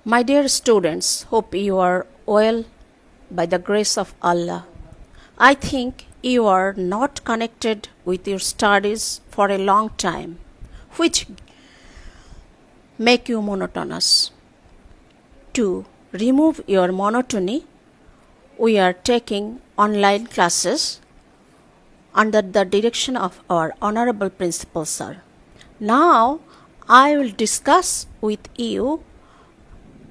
My dear students, hope you are well by the grace of Allah. I think you are not connected with your studies for a long time, which make you monotonous. To remove your monotony, we are taking online classes under the direction of our Honorable Principal Sir. Now, I will discuss with you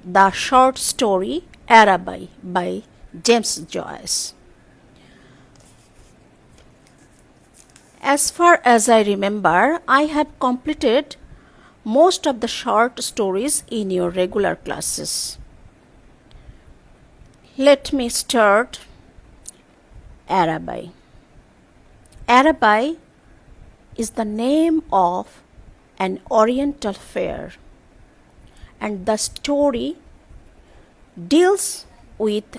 the short story Araby by James Joyce. As far as I remember, I have completed most of the short stories in your regular classes. Let me start Araby. Araby is the name of an oriental fair, and the story deals with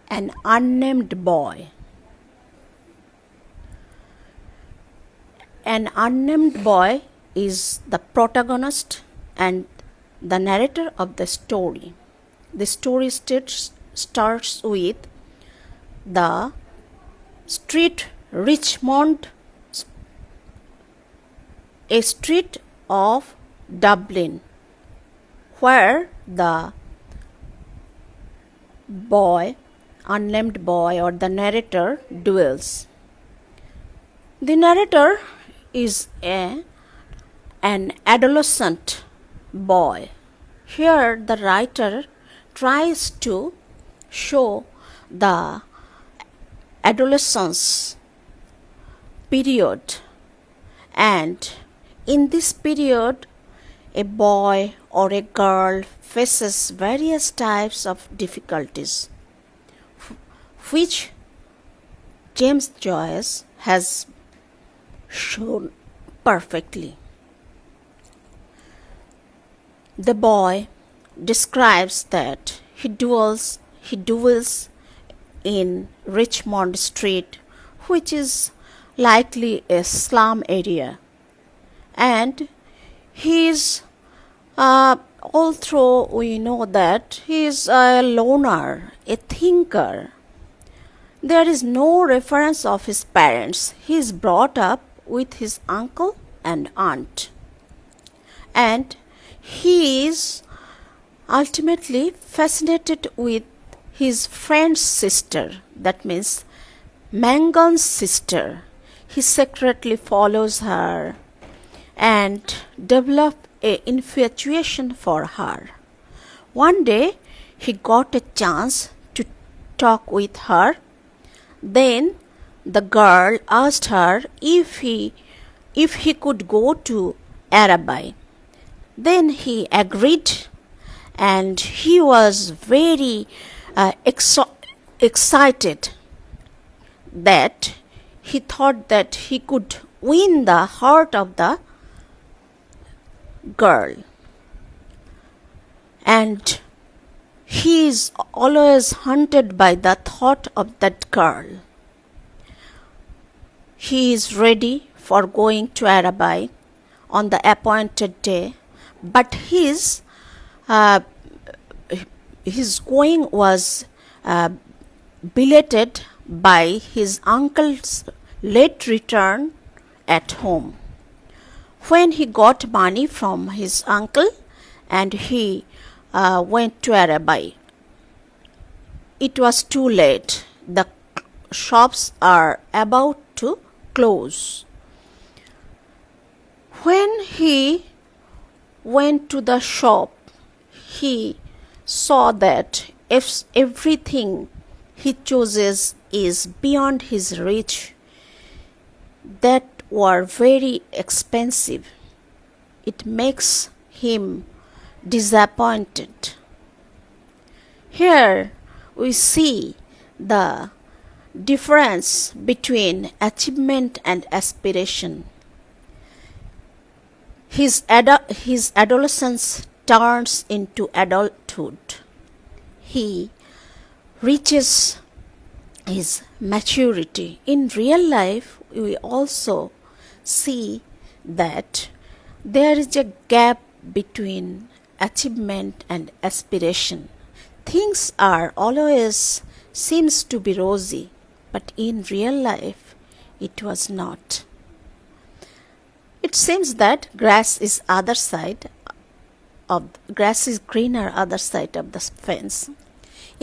an unnamed boy. An unnamed boy is the protagonist and the narrator of the story. The story starts with the street Richmond, a street of Dublin, where the boy, unnamed boy, or the narrator dwells. The narrator is an adolescent boy. Here, the writer tries to show the adolescence period, and in this period, a boy or a girl faces various types of difficulties, which James Joyce has shown perfectly. The boy describes that he dwells in Richmond Street, which is likely a slum area, and he is, although we know that he is a loner, a thinker, there is no reference of his parents. He is brought up with his uncle and aunt, and he is ultimately fascinated with his friend's sister, that means Mangan's sister. He secretly follows her and develops an infatuation for her. One day he got a chance to talk with her. Then the girl asked her if he could go to Araby. Then he agreed, and he was very excited that he thought that he could win the heart of the girl. And he is always haunted by the thought of that girl. He is ready for going to Araby on the appointed day, but his going was belated by his uncle's late return at home. When he got money from his uncle and he went to Araby, it was too late. The shops are about to close. When he went to the shop, he saw that if everything he chooses is beyond his reach, that were very expensive. It makes him disappointed. Here we see the difference between achievement and aspiration. His adolescence turns into adulthood. He reaches his maturity. In real life, we also see that there is a gap between achievement and aspiration. Things are always seems to be rosy, but in real life it was not. It seems that grass is greener other side of the fence.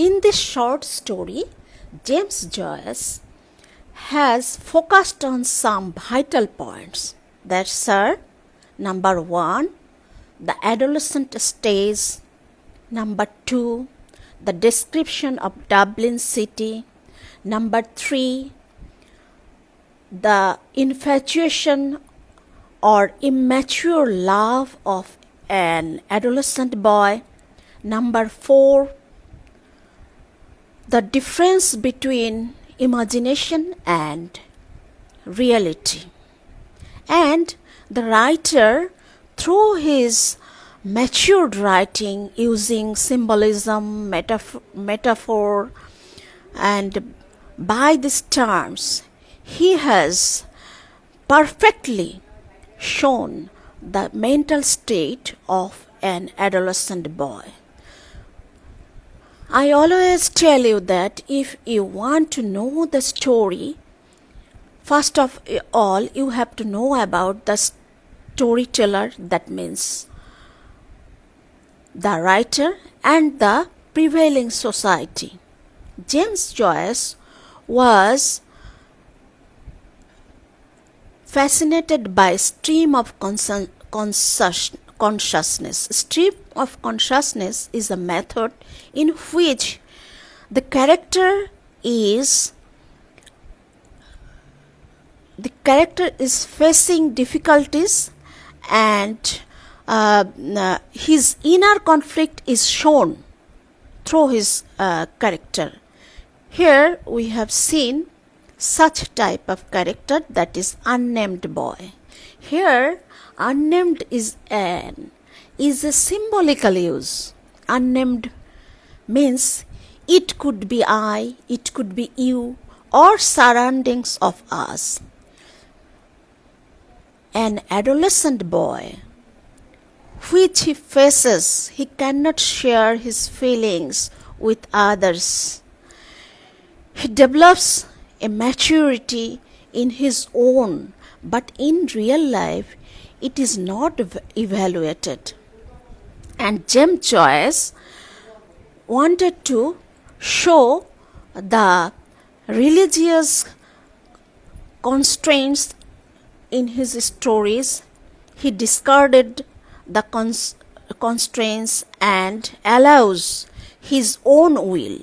In this short story, James Joyce has focused on some vital points. That's are number 1, the adolescent stage, number 2, the description of Dublin city, number 3, the infatuation or immature love of an adolescent boy, number 4, the difference between imagination and reality. And the writer, through his matured writing using symbolism, metaphor, and by these terms, he has perfectly shown the mental state of an adolescent boy. I always tell you that if you want to know the story, first of all, you have to know about the storyteller, that means the writer and the prevailing society. James Joyce was fascinated by stream of consciousness. Stream of consciousness is a method in which the character is facing difficulties and his inner conflict is shown through his character. Here we have seen such type of character, that is unnamed boy. Here unnamed is a symbolical use. Unnamed means it could be I, it could be you, or surroundings of us. An adolescent boy, which he faces, he cannot share his feelings with others. He develops a maturity in his own, but in real life it is not evaluated. And James Joyce wanted to show the religious constraints in his stories. He discarded the constraints and allows his own will.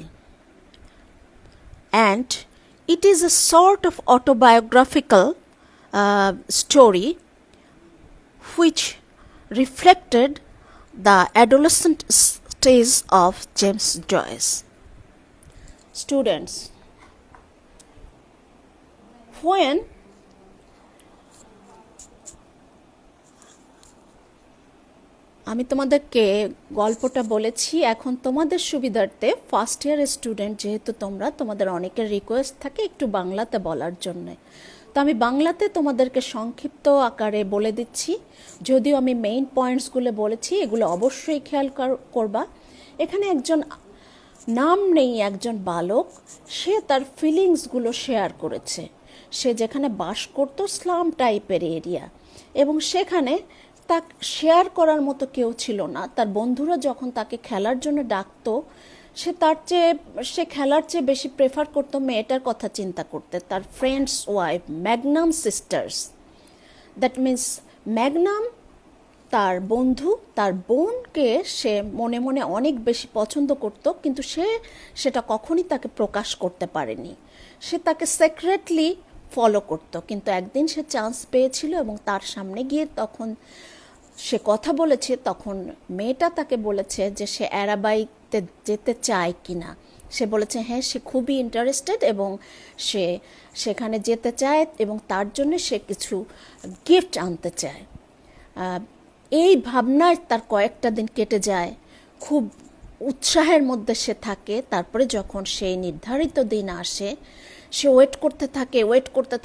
And it is a sort of autobiographical story which reflected the adolescent stage of James Joyce. Students, when আমি তোমাদেরকে গল্পটা বলেছি, এখন তোমাদের সুবিধার্থে first ইয়ারের student যেহেতু তোমরা, তোমাদের অনেকের রিকোয়েস্ট থাকে একটু বাংলাতে বলার জন্য, তো আমি বাংলাতে তোমাদেরকে সংক্ষিপ্ত আকারে বলে দিচ্ছি। যদিও আমি মেইন পয়েন্টসগুলো বলেছি, এগুলো অবশ্যই খেয়াল করবা। এখানে একজন নাম নেই একজন বালক, সে তার ফিলিংসগুলো শেয়ার করেছে। সে যেখানে বাস করতো স্লাম টাইপের এরিয়া, এবং সেখানে তা শেয়ার করার মতো কেউ ছিল না। তার বন্ধুরা যখন তাকে খেলার জন্য ডাকতো, সে খেলার চেয়ে বেশি প্রেফার করতো মেয়েটার কথা চিন্তা করতে, তার friends wife, Magnum sisters. That means Magnum তার বন্ধু, তার বোনকে সে মনে মনে অনেক বেশি পছন্দ করত, কিন্তু সে সেটা কখনই তাকে প্রকাশ করতে পারেনি। সে তাকে সিক্রেটলি ফলো করত। কিন্তু একদিন সে চান্স পেয়েছিল এবং তার সামনে গিয়ে তখন সে কথা বলেছে, তখন মেয়েটা তাকে বলেছে যে সে অ্যারাবাইতে যেতে চায় কিনা। সে বলেছে হ্যাঁ, সে খুবই ইন্টারেস্টেড এবং সে সেখানে যেতে চায় এবং তার জন্য সে কিছু গিফট আনতে চায়। এই ভাবনায় তার কয়েকটা দিন কেটে যায়, খুব উৎসাহের মধ্যে সে থাকে। তারপরে যখন সেই নির্ধারিত দিন আসে, সে ওয়েট করতে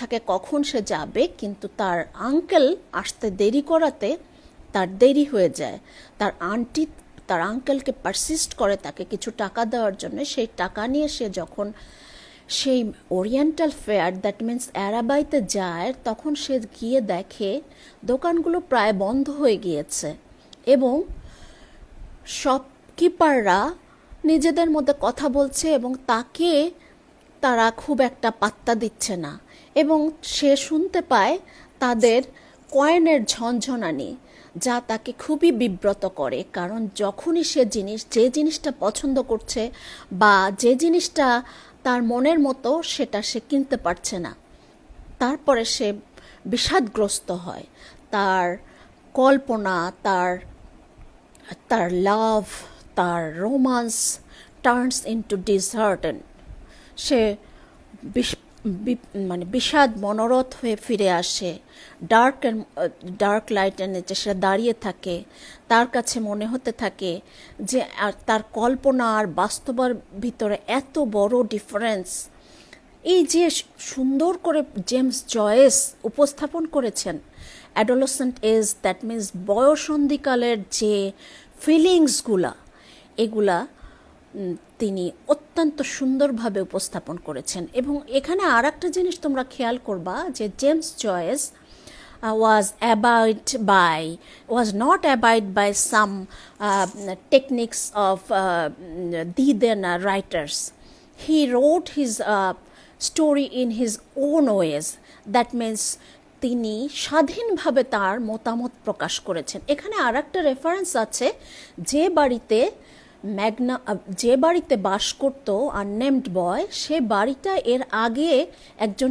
থাকে কখন সে যাবে, কিন্তু তার আঙ্কেল আসতে দেরি করাতে তার দেরি হয়ে যায়, তার আন্টি তার আঙ্কেলকে পারসিস্ট করে তাকে কিছু টাকা দেওয়ার জন্য। সেই টাকা নিয়ে সে যখন সেই ওরিয়েন্টাল ফেয়ার, দ্যাট মিন্স অ্যারাবাইতে যায়, তখন সে গিয়ে দেখে দোকানগুলো প্রায় বন্ধ হয়ে গিয়েছে এবং শপকিপাররা নিজেদের মধ্যে কথা বলছে এবং তাকে তারা খুব একটা পাত্তা দিচ্ছে না। এবং সে শুনতে পায় তাদের কয়েনের ঝনঝনানি, যা তাকে খুবই বিব্রত করে, কারণ যখনই সে যে জিনিসটা পছন্দ করছে বা যে জিনিসটা তার মনের মতো, সেটা সে কিনতে পারছে না। তারপরে সে বিষাদগ্রস্ত হয়। তার কল্পনা, তার তার লাভ, তার রোমান্স টার্নস ইনটু ডিসহার্টেন। সে মানে বিষাদ মনোরথ হয়ে ফিরে আসে। ডার্ক লাইটের নিচে সে দাঁড়িয়ে থাকে। তার কাছে মনে হতে থাকে যে তার কল্পনা আর বাস্তবের ভিতরে এত বড় ডিফারেন্স। এই যে সুন্দর করে জেমস জয়েস উপস্থাপন করেছেন অ্যাডোলেসেন্ট এজ, দ্যাট মিন্স বয়সন্ধিকালের যে ফিলিংসগুলা, এগুলা তিনি অত্যন্ত সুন্দরভাবে উপস্থাপন করেছেন। এবং এখানে আর একটা জিনিস তোমরা খেয়াল করবা যে James Joyce was not abide by some techniques of the then writers. He wrote his story in his own ways. That means তিনি স্বাধীনভাবে তার মতামত প্রকাশ করেছেন। এখানে আর একটা রেফারেন্স আছে, যে বাড়িতে বাস করত আননেমড বয়, সে বাড়িটা এর আগে একজন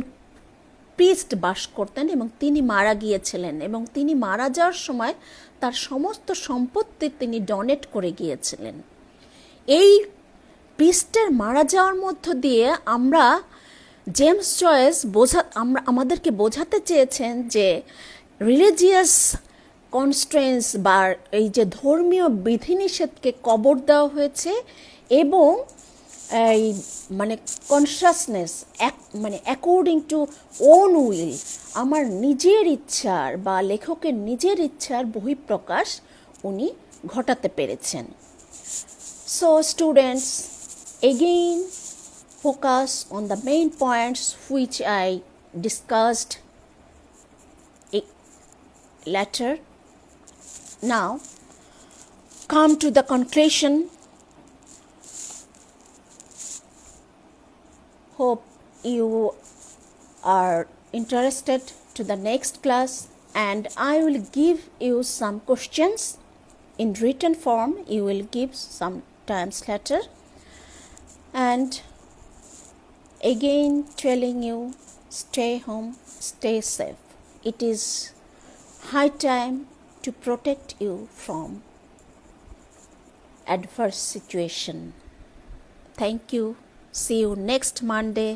প্রিস্ট বাস করতেন এবং তিনি মারা গিয়েছিলেন, এবং তিনি মারা যাওয়ার সময় তার সমস্ত সম্পত্তি তিনি ডোনেট করে গিয়েছিলেন। এই প্রিস্টের মারা যাওয়ার মধ্য দিয়ে আমরা জেমস জয়েস আমাদেরকে বোঝাতে চেয়েছেন যে রিলিজিয়াস কনস্ট্রেন্স বা এই যে ধর্মীয় বিধিনিষেধকে কবর দেওয়া হয়েছে এবং এই মানে কনসাসনেস, মানে অ্যাকর্ডিং টু ওন উইল, আমার নিজের ইচ্ছার বা লেখকের নিজের ইচ্ছার বহিঃপ্রকাশ উনি ঘটাতে পেরেছেন। So students, again focus on the main points which I discussed later. Now come to the conclusion. Hope you are interested to the next class, and I will give you some questions in written form. You will give some times later, and again telling you, stay home, stay safe. It is high time to protect you from adverse situation. Thank you. See you next Monday.